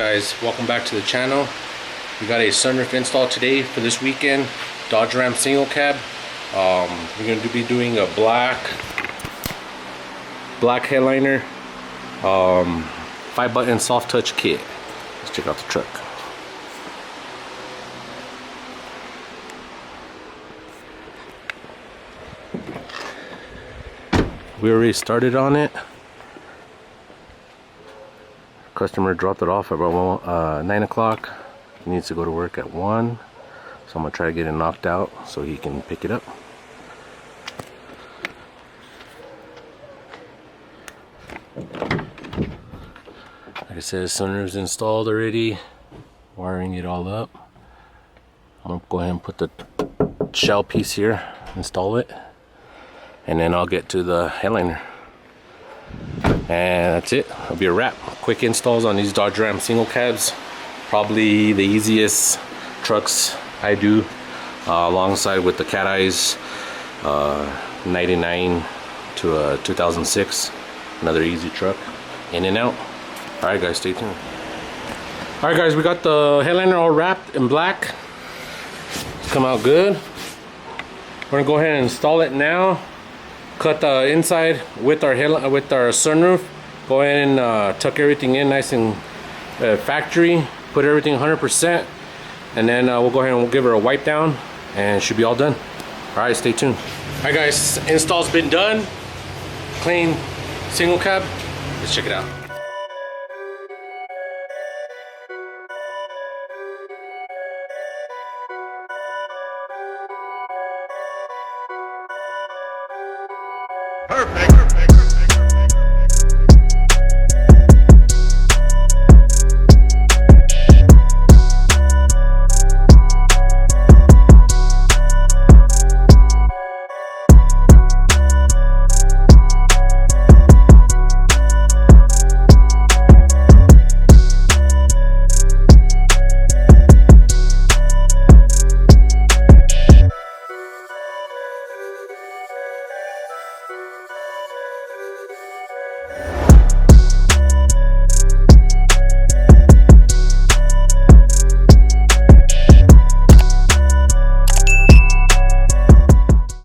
guys, welcome back to the channel. We got a sunroof install today for this weekend. Dodge Ram single cab. We're going to be doing a black headliner, 5-button soft touch kit. Let's check out the truck. We already started on it. Customer dropped it off at about 9 o'clock. He needs to go to work at 1, so I'm gonna try to get it knocked out so he can pick it up. Like I said, sunroof's installed already, wiring it all up. I'm gonna go ahead and put the shell piece here, install it, and then I'll get to the headliner. And that's it. It'll be a wrap. Quick installs on these Dodge Ram single cabs. Probably the easiest trucks I do, alongside with the Cat Eyes 99 to a 2006. Another easy truck. In and out. Alright guys, stay tuned. Alright guys, we got the headliner all wrapped in black. It's come out good. We're gonna go ahead and install it now. Cut the inside with our sunroof. Go ahead and tuck everything in nice and factory. Put everything 100%, and then we'll go ahead and we'll give her a wipe down, and it should be all done. All right, stay tuned. All right, guys, install's been done. Clean single cab. Let's check it out. Perfect.